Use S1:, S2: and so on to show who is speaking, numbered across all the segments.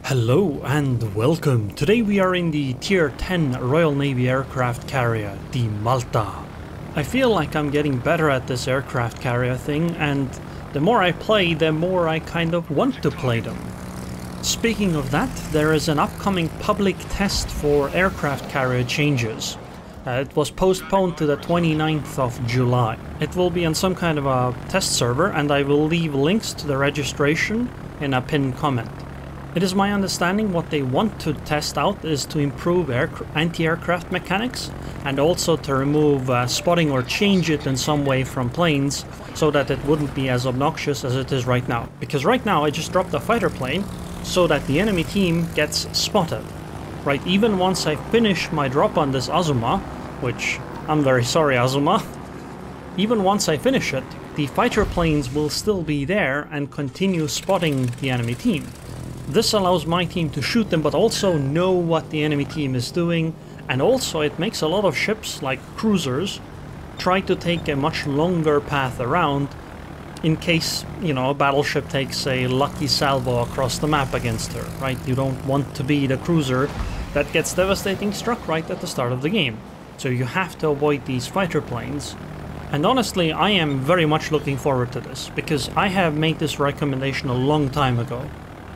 S1: Hello and welcome. Today we are in the Tier 10 Royal Navy aircraft carrier, the Malta. I feel like I'm getting better at this aircraft carrier thing, and the more I play, the more I kind of want to play them. Speaking of that, there is an upcoming public test for aircraft carrier changes. It was postponed to the 29th of July. It will be on some kind of a test server, and I will leave links to the registration in a pinned comment. It is my understanding what they want to test out is to improve anti-aircraft mechanics and also to remove spotting or change it in some way from planes so that it wouldn't be as obnoxious as it is right now. Because right now I just dropped a fighter plane so that the enemy team gets spotted. Right, even once I finish my drop on this Azuma, which I'm very sorry Azuma, even once I finish it, the fighter planes will still be there and continue spotting the enemy team. This allows my team to shoot them, but also know what the enemy team is doing, and also it makes a lot of ships, like cruisers, try to take a much longer path around in case, you know, a battleship takes a lucky salvo across the map against her, right? You don't want to be the cruiser that gets devastating struck right at the start of the game. So you have to avoid these fighter planes. And honestly, I am very much looking forward to this, because I have made this recommendation a long time ago.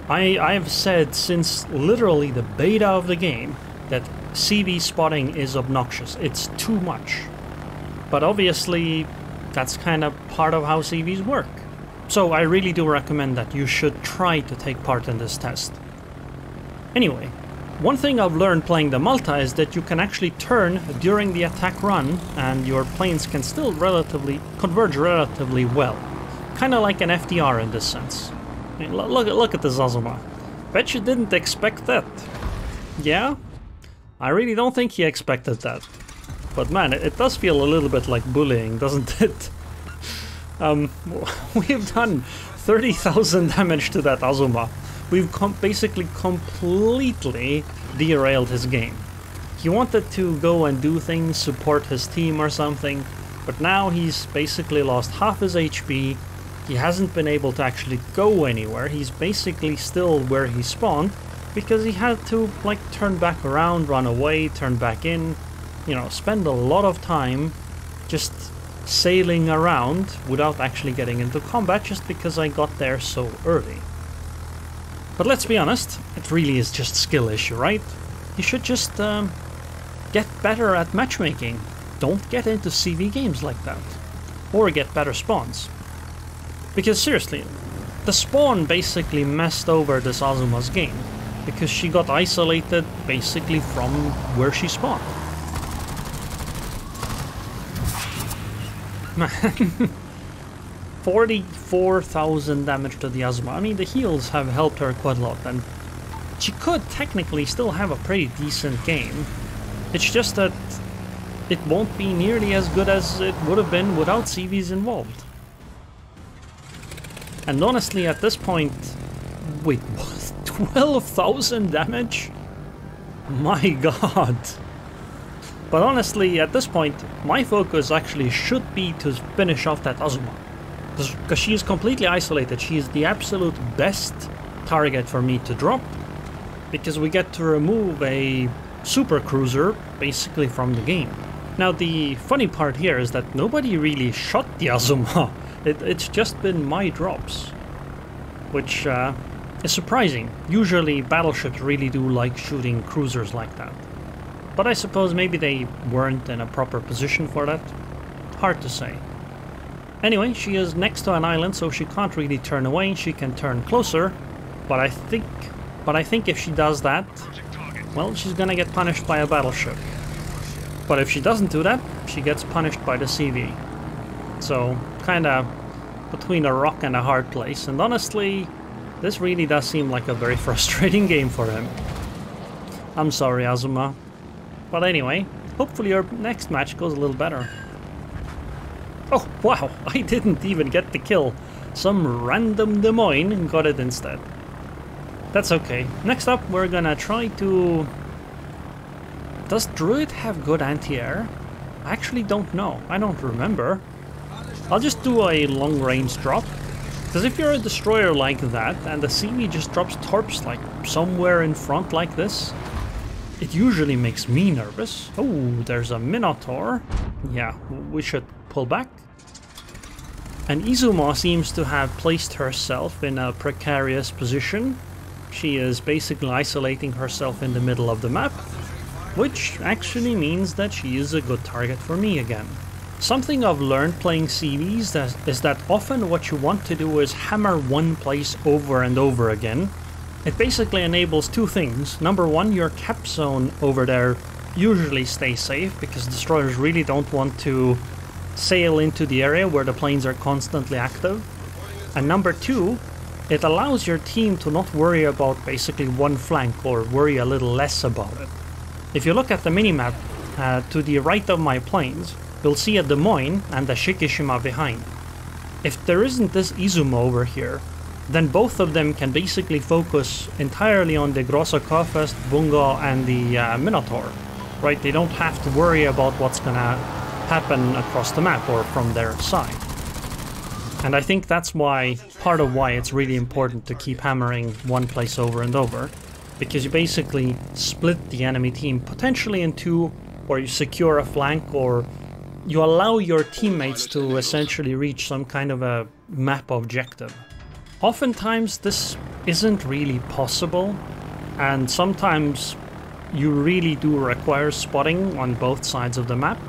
S1: I have said since literally the beta of the game that CV spotting is obnoxious. It's too much. But obviously, that's kind of part of how CVs work. So I really do recommend that you should try to take part in this test. Anyway, one thing I've learned playing the Malta is that you can actually turn during the attack run and your planes can still converge relatively well. Kind of like an FDR in this sense. Look at this Azuma. Bet you didn't expect that. Yeah? I really don't think he expected that. But man, it does feel a little bit like bullying, doesn't it? We've done 30,000 damage to that Azuma. We've basically completely derailed his game. He wanted to go and do things, support his team or something, but now he's basically lost half his HP. He hasn't been able to actually go anywhere. He's basically still where he spawned because he had to like turn back around, run away, turn back in, you know, spend a lot of time just sailing around without actually getting into combat just because I got there so early. But let's be honest, it really is just skill issue, right? You should just get better at matchmaking. Don't get into CV games like that. Or get better spawns. Because seriously, the spawn basically messed over this Azuma's game, because she got isolated basically from where she spawned. Man, 44,000 damage to the Azuma. I mean, the heals have helped her quite a lot, and she could technically still have a pretty decent game. It's just that it won't be nearly as good as it would have been without CVs involved. And honestly, at this point... Wait, what? 12,000 damage? My god. But honestly, at this point, my focus actually should be to finish off that Azuma. Because she is completely isolated. She is the absolute best target for me to drop. Because we get to remove a super cruiser, basically, from the game. Now, the funny part here is that nobody really shot the Azuma. It's just been my drops, which is surprising. Usually battleships really do like shooting cruisers like that. But I suppose maybe they weren't in a proper position for that. Hard to say. Anyway, she is next to an island, so she can't really turn away. She can turn closer, but I think if she does that, well, she's gonna get punished by a battleship. But if she doesn't do that, she gets punished by the CV. So, kinda between a rock and a hard place, and honestly, this really does seem like a very frustrating game for him. I'm sorry, Azuma. But anyway, hopefully your next match goes a little better. Oh, wow, I didn't even get the kill. Some random Des Moines got it instead. That's okay. Next up, we're gonna try to... Does Druid have good anti-air? I actually don't know. I don't remember. I'll just do a long-range drop. Because if you're a destroyer like that, and the CV just drops torps like somewhere in front like this, it usually makes me nervous. Oh, there's a Minotaur. Yeah, we should pull back. And Izuma seems to have placed herself in a precarious position. She is basically isolating herself in the middle of the map, which actually means that she is a good target for me again. Something I've learned playing CVs is that often what you want to do is hammer one place over and over again. It basically enables two things. Number one, your cap zone over there usually stays safe because destroyers really don't want to sail into the area where the planes are constantly active. And number two, it allows your team to not worry about basically one flank or worry a little less about it. If you look at the minimap to the right of my planes, you'll see a Des Moines and a Shikishima behind. If there isn't this Izuma over here, then both of them can basically focus entirely on the Grossa Kofest, Bungo and the Minotaur. Right? They don't have to worry about what's gonna happen across the map or from their side. And I think that's why, part of why it's really important to keep hammering one place over and over, because you basically split the enemy team potentially in two, or you secure a flank, or you allow your teammates to essentially reach some kind of a map objective. Oftentimes this isn't really possible, and sometimes you really do require spotting on both sides of the map,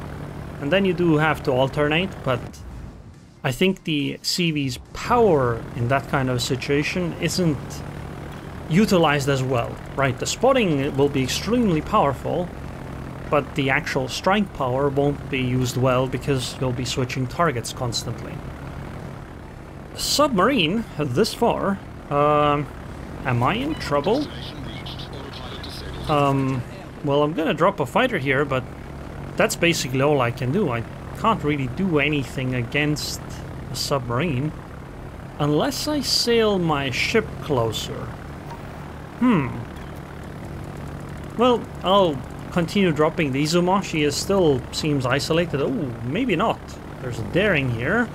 S1: and then you do have to alternate, but I think the CV's power in that kind of situation isn't utilized as well, right? The spotting will be extremely powerful, but the actual strike power won't be used well because you'll be switching targets constantly. Submarine this far. Am I in trouble? Well, I'm gonna drop a fighter here, but that's basically all I can do. I can't really do anything against a submarine unless I sail my ship closer. Well, I'll continue dropping the Izuma. She still seems isolated. Oh, maybe not. There's a Daring here.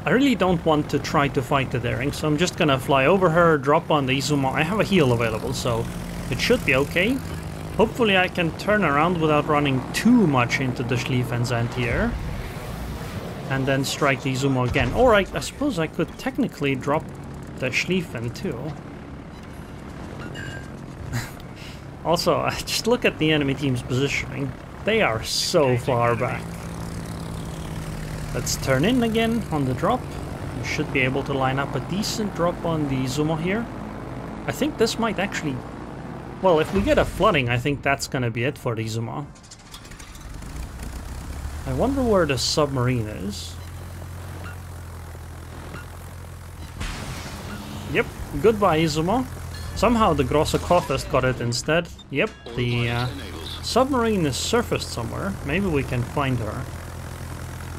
S1: I really don't want to try to fight the Daring, so I'm just gonna fly over her, drop on the Izuma. I have a heal available, so it should be okay. Hopefully I can turn around without running too much into the Schlieffen's anti-air. And then strike the Izuma again. Or I suppose I could technically drop the Schlieffen too. Also, just look at the enemy team's positioning. They are so far back. Let's turn in again on the drop. We should be able to line up a decent drop on the Izuma here. I think this might actually... Well, if we get a flooding, I think that's gonna be it for the Izuma. I wonder where the submarine is. Yep, goodbye Izuma. Somehow the Grossa Kofest got it instead. Yep, the submarine is surfaced somewhere. Maybe we can find her.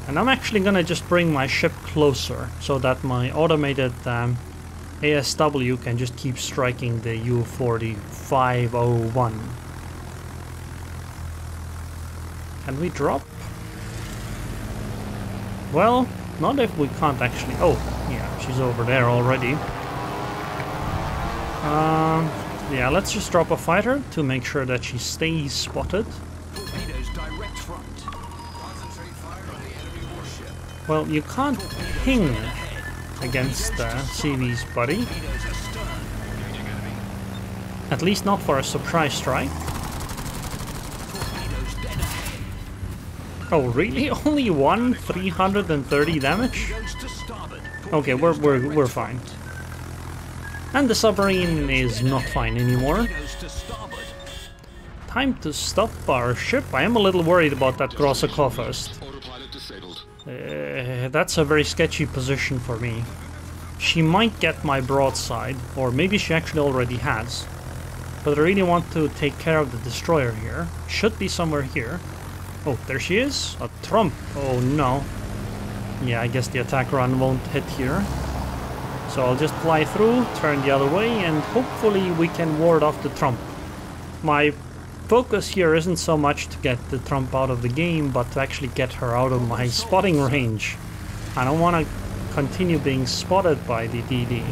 S1: And I'm actually gonna just bring my ship closer so that my automated ASW can just keep striking the U-4501. Can we drop? Well, not if we can't actually... Oh, yeah, she's over there already. Yeah, let's just drop a fighter to make sure that she stays spotted.
S2: Direct front. Concentrate fire on the enemy warship.
S1: Well, you can't ping against CV's buddy. At least not for a surprise strike. Oh, really? Only one 330 damage? Okay, we're fine. And the submarine is not fine anymore. Time to stop our ship. I am a little worried about that Grossa Kofest. That's a very sketchy position for me. She might get my broadside, or maybe she actually already has. But I really want to take care of the destroyer here. Should be somewhere here. Oh, there she is. A trump. Oh no. Yeah, I guess the attack run won't hit here. So I'll just fly through, turn the other way, and hopefully we can ward off the trump. My focus here isn't so much to get the trump out of the game, but to actually get her out of my spotting range. I don't want to continue being spotted by the DD.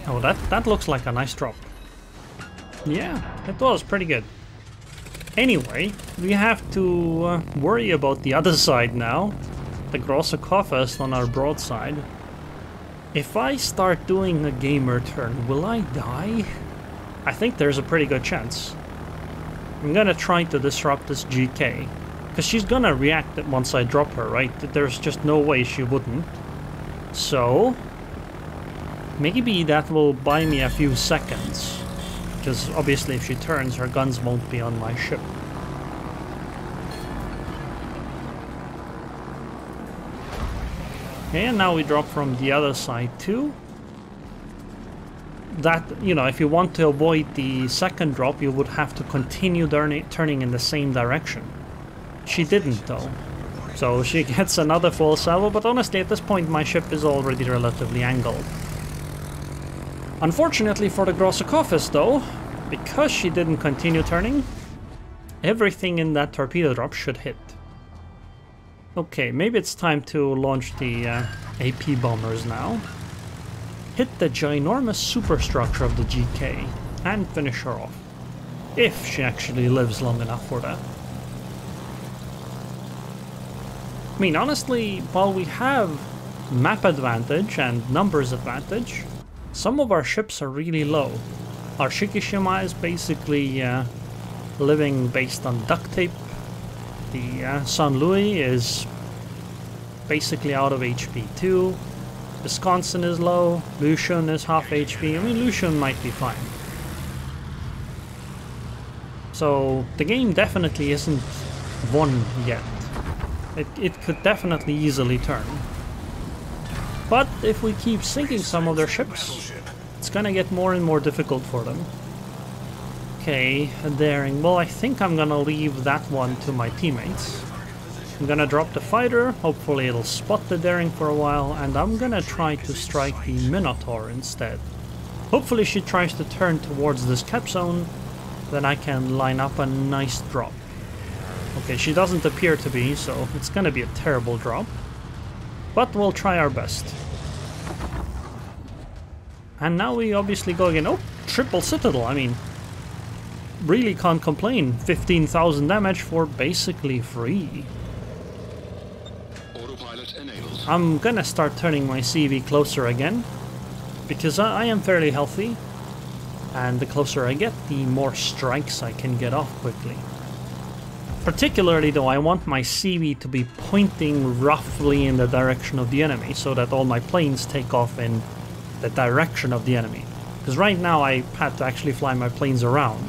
S1: Oh, that looks like a nice drop. Yeah, it was pretty good. Anyway, we have to worry about the other side now. The Grossakofest on our broadside. If I start doing a gamer turn, will I die? I think there's a pretty good chance. I'm gonna try to disrupt this GK. Because she's gonna react once I drop her, right? There's just no way she wouldn't. So maybe that will buy me a few seconds. Because obviously if she turns, her guns won't be on my ship. Okay, and now we drop from the other side too. That, you know, if you want to avoid the second drop, you would have to continue turning in the same direction. She didn't though. So she gets another full salvo, but honestly at this point my ship is already relatively angled. Unfortunately for the Grossakofest though, because she didn't continue turning, everything in that torpedo drop should hit. Okay, maybe it's time to launch the AP bombers now. Hit the ginormous superstructure of the GK and finish her off. If she actually lives long enough for that. I mean, honestly, while we have map advantage and numbers advantage, some of our ships are really low. Our Shikishima is basically living based on duct tape. The San Luis is basically out of HP too. Wisconsin is low. Lucian is half HP. I mean, Lucian might be fine. So the game definitely isn't won yet. It could definitely easily turn. But if we keep sinking some of their ships, it's gonna get more and more difficult for them. Okay, a daring. Well, I think I'm gonna leave that one to my teammates. I'm gonna drop the fighter, hopefully it'll spot the daring for a while, and I'm gonna try to strike the Minotaur instead. Hopefully she tries to turn towards this cap zone, then I can line up a nice drop. Okay, she doesn't appear to be, so it's gonna be a terrible drop. But we'll try our best. And now we obviously go again. Oh, triple Citadel, I mean, really can't complain. 15,000 damage for basically free.
S2: Autopilot enabled.
S1: I'm gonna start turning my CV closer again, because I am fairly healthy, and the closer I get, the more strikes I can get off quickly. Particularly though, I want my CV to be pointing roughly in the direction of the enemy, so that all my planes take off in the direction of the enemy. Because right now I had to actually fly my planes around,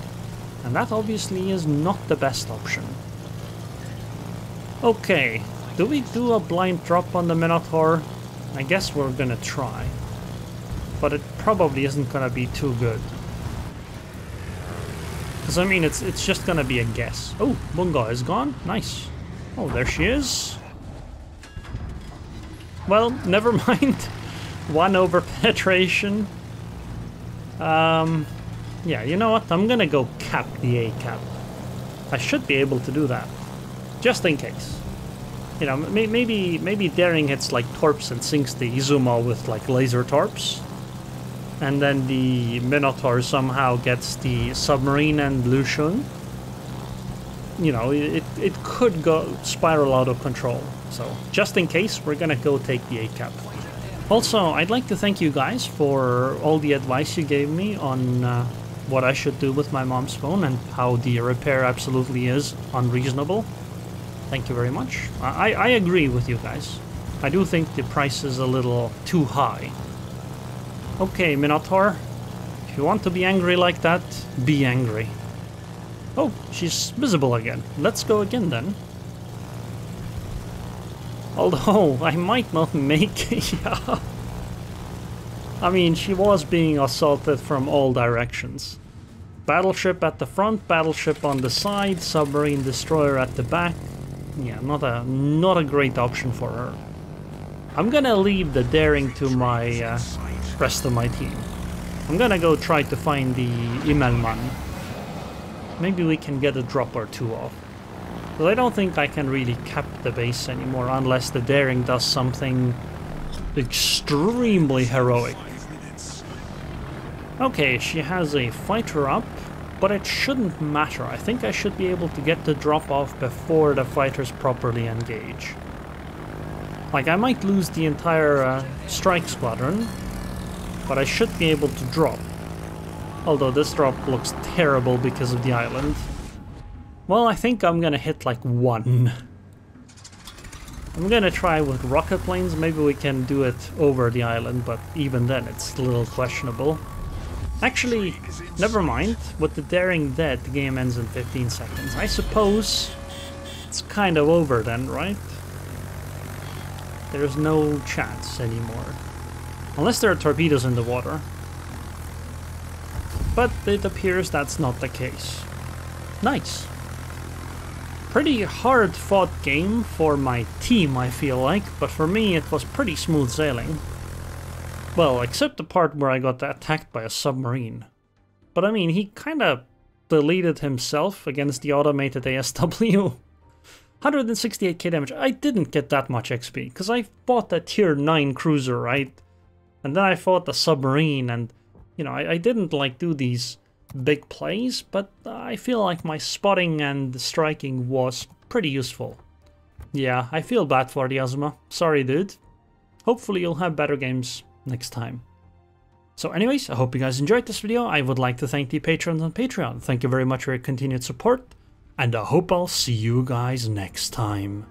S1: and that obviously is not the best option. Okay, do we do a blind drop on the Minotaur? I guess we're gonna try, but it probably isn't gonna be too good. Because I mean, it's just gonna be a guess. Oh, Bunga is gone. Nice. Oh, there she is. Well, never mind. 1 over penetration. Yeah, you know what? I'm gonna go cap the A-cap. I should be able to do that, just in case. You know, maybe daring hits like torps and sinks the Izumo with like laser torps. And then the Minotaur somehow gets the submarine and Lucian. You know, it could go spiral out of control. So, just in case, we're gonna go take the A-cap. Also, I'd like to thank you guys for all the advice you gave me on what I should do with my mom's phone and how the repair absolutely is unreasonable. Thank you very much. I agree with you guys. I do think the price is a little too high. Okay, Minotaur, if you want to be angry like that, be angry. Oh, she's visible again. Let's go again then. Although, I might not make it. Yeah. I mean, she was being assaulted from all directions. Battleship at the front, battleship on the side, submarine destroyer at the back. Yeah, not a great option for her. I'm gonna leave the daring to my rest of my team. I'm gonna go try to find the Imelman. Maybe we can get a drop or two off. But I don't think I can really cap the base anymore unless the daring does something extremely heroic. Okay, she has a fighter up, but it shouldn't matter. I think I should be able to get the drop off before the fighters properly engage. Like, I might lose the entire strike squadron, but I should be able to drop. Although this drop looks terrible because of the island. Well, I think I'm gonna hit like 1. I'm gonna try with rocket planes. Maybe we can do it over the island, but even then it's a little questionable. Actually, never mind. With the daring dead, the game ends in 15 seconds. I suppose it's kind of over then, right? There's no chance anymore. Unless there are torpedoes in the water. But it appears that's not the case. Nice. Pretty hard fought game for my team, I feel like, but for me it was pretty smooth sailing. Well, except the part where I got attacked by a submarine. But I mean, he kinda deleted himself against the automated ASW. 168k damage. I didn't get that much XP, because I fought a tier 9 cruiser, right? And then I fought the submarine, and, you know, I didn't, like, do these big plays, but I feel like my spotting and striking was pretty useful. Yeah, I feel bad for the Azuma. Sorry, dude. Hopefully you'll have better games next time. So anyways, I hope you guys enjoyed this video. I would like to thank the patrons on Patreon. Thank you very much for your continued support, and I hope I'll see you guys next time.